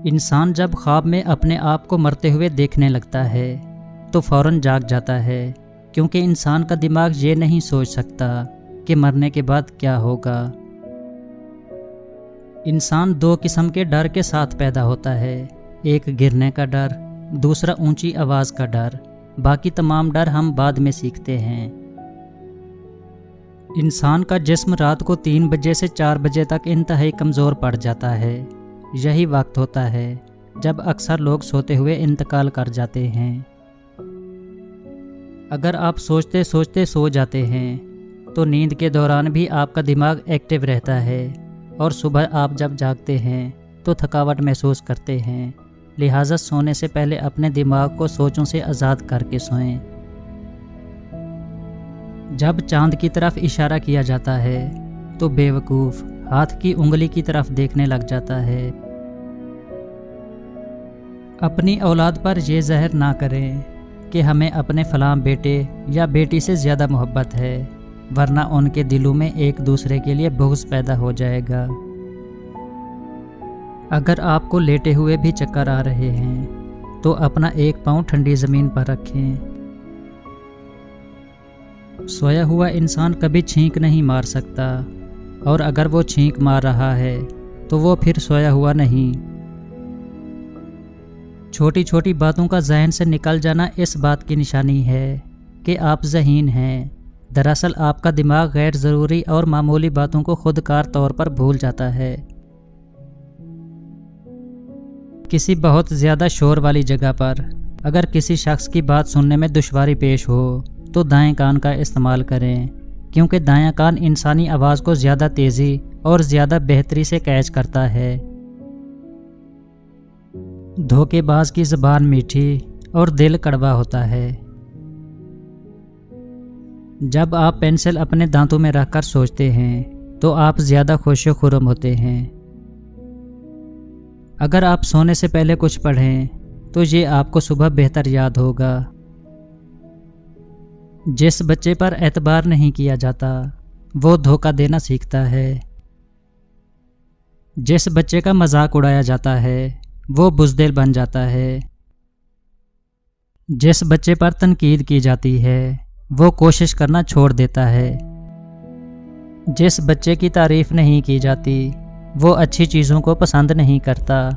انسان جب خواب میں اپنے آپ کو مرتے ہوئے دیکھنے لگتا ہے تو فوراً جاگ جاتا ہے، کیونکہ انسان کا دماغ یہ نہیں سوچ سکتا کہ مرنے کے بعد کیا ہوگا۔ انسان دو قسم کے ڈر کے ساتھ پیدا ہوتا ہے، ایک گرنے کا ڈر، دوسرا اونچی آواز کا ڈر۔ باقی تمام ڈر ہم بعد میں سیکھتے ہیں۔ انسان کا جسم رات کو 3 بجے سے 4 بجے تک انتہائی کمزور پڑ جاتا ہے۔ یہی وقت ہوتا ہے جب اکثر لوگ سوتے ہوئے انتقال کر جاتے ہیں۔ اگر آپ سوچتے سوچتے سو جاتے ہیں تو نیند کے دوران بھی آپ کا دماغ ایکٹیو رہتا ہے، اور صبح آپ جب جاگتے ہیں تو تھکاوٹ محسوس کرتے ہیں۔ لہٰذا سونے سے پہلے اپنے دماغ کو سوچوں سے آزاد کر کے سوئیں۔ جب چاند کی طرف اشارہ کیا جاتا ہے تو بیوقوف ہاتھ کی انگلی کی طرف دیکھنے لگ جاتا ہے۔ اپنی اولاد پر یہ زہر نہ کریں کہ ہمیں اپنے فلاں بیٹے یا بیٹی سے زیادہ محبت ہے، ورنہ ان کے دلوں میں ایک دوسرے کے لیے بغض پیدا ہو جائے گا۔ اگر آپ کو لیٹے ہوئے بھی چکر آ رہے ہیں تو اپنا ایک پاؤں ٹھنڈی زمین پر رکھیں۔ سویا ہوا انسان کبھی چھینک نہیں مار سکتا، اور اگر وہ چھینک مار رہا ہے تو وہ پھر سویا ہوا نہیں۔ چھوٹی چھوٹی باتوں کا ذہن سے نکل جانا اس بات کی نشانی ہے کہ آپ ذہین ہیں۔ دراصل آپ کا دماغ غیر ضروری اور معمولی باتوں کو خود کار طور پر بھول جاتا ہے۔ کسی بہت زیادہ شور والی جگہ پر اگر کسی شخص کی بات سننے میں دشواری پیش ہو تو دائیں کان کا استعمال کریں، کیونکہ دایاں کان انسانی آواز کو زیادہ تیزی اور زیادہ بہتری سے کیچ کرتا ہے۔ دھوکے باز کی زبان میٹھی اور دل کڑوا ہوتا ہے۔ جب آپ پینسل اپنے دانتوں میں رکھ کر سوچتے ہیں تو آپ زیادہ خوش و خرم ہوتے ہیں۔ اگر آپ سونے سے پہلے کچھ پڑھیں تو یہ آپ کو صبح بہتر یاد ہوگا۔ جس بچے پر اعتبار نہیں کیا جاتا وہ دھوکہ دینا سیکھتا ہے۔ جس بچے کا مذاق اڑایا جاتا ہے وہ بزدل بن جاتا ہے۔ جس بچے پر تنقید کی جاتی ہے وہ کوشش کرنا چھوڑ دیتا ہے۔ جس بچے کی تعریف نہیں کی جاتی وہ اچھی چیزوں کو پسند نہیں کرتا۔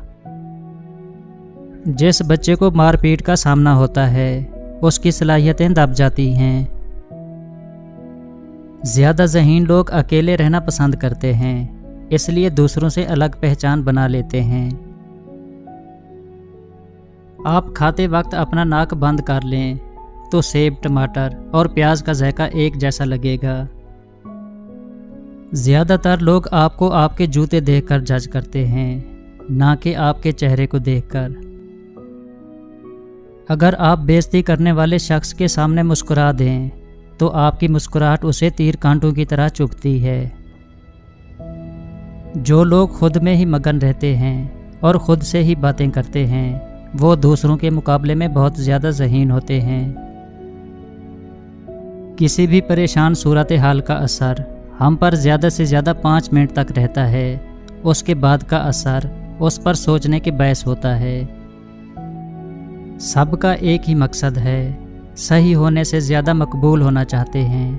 جس بچے کو مار پیٹ کا سامنا ہوتا ہے اس کی صلاحیتیں دب جاتی ہیں۔ زیادہ ذہین لوگ اکیلے رہنا پسند کرتے ہیں، اس لیے دوسروں سے الگ پہچان بنا لیتے ہیں۔ آپ کھاتے وقت اپنا ناک بند کر لیں تو سیب، ٹماٹر اور پیاز کا ذائقہ ایک جیسا لگے گا۔ زیادہ تر لوگ آپ کو آپ کے جوتے دیکھ کر جج کرتے ہیں، نہ کہ آپ کے چہرے کو دیکھ کر۔ اگر آپ بےعزتی کرنے والے شخص کے سامنے مسکرا دیں تو آپ کی مسکراہٹ اسے تیر کانٹوں کی طرح چبھتی ہے۔ جو لوگ خود میں ہی مگن رہتے ہیں اور خود سے ہی باتیں کرتے ہیں وہ دوسروں کے مقابلے میں بہت زیادہ ذہین ہوتے ہیں۔ کسی بھی پریشان صورتحال کا اثر ہم پر زیادہ سے زیادہ 5 منٹ تک رہتا ہے، اس کے بعد کا اثر اس پر سوچنے کے باعث ہوتا ہے۔ سب کا ایک ہی مقصد ہے، صحیح ہونے سے زیادہ مقبول ہونا چاہتے ہیں۔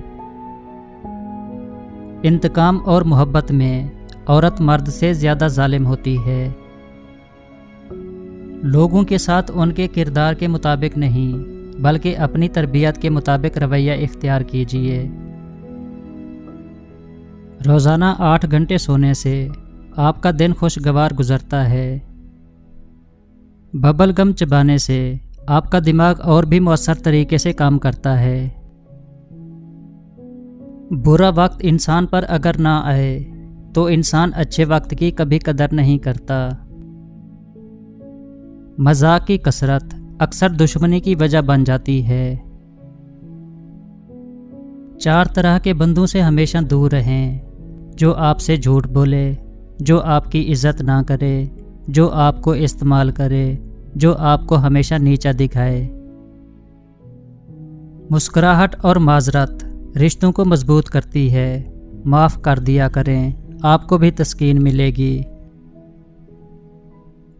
انتقام اور محبت میں عورت مرد سے زیادہ ظالم ہوتی ہے۔ لوگوں کے ساتھ ان کے کردار کے مطابق نہیں بلکہ اپنی تربیت کے مطابق رویہ اختیار کیجیے۔ روزانہ 8 گھنٹے سونے سے آپ کا دن خوشگوار گزرتا ہے۔ ببل گم چبانے سے آپ کا دماغ اور بھی مؤثر طریقے سے کام کرتا ہے۔ برا وقت انسان پر اگر نہ آئے تو انسان اچھے وقت کی کبھی قدر نہیں کرتا۔ مذاق کی کثرت اکثر دشمنی کی وجہ بن جاتی ہے۔ 4 طرح کے بندوں سے ہمیشہ دور رہیں: جو آپ سے جھوٹ بولے، جو آپ کی عزت نہ کرے، جو آپ کو استعمال کرے، جو آپ کو ہمیشہ نیچا دکھائے۔ مسکراہٹ اور معذرت رشتوں کو مضبوط کرتی ہے۔ معاف کر دیا کریں، آپ کو بھی تسکین ملے گی۔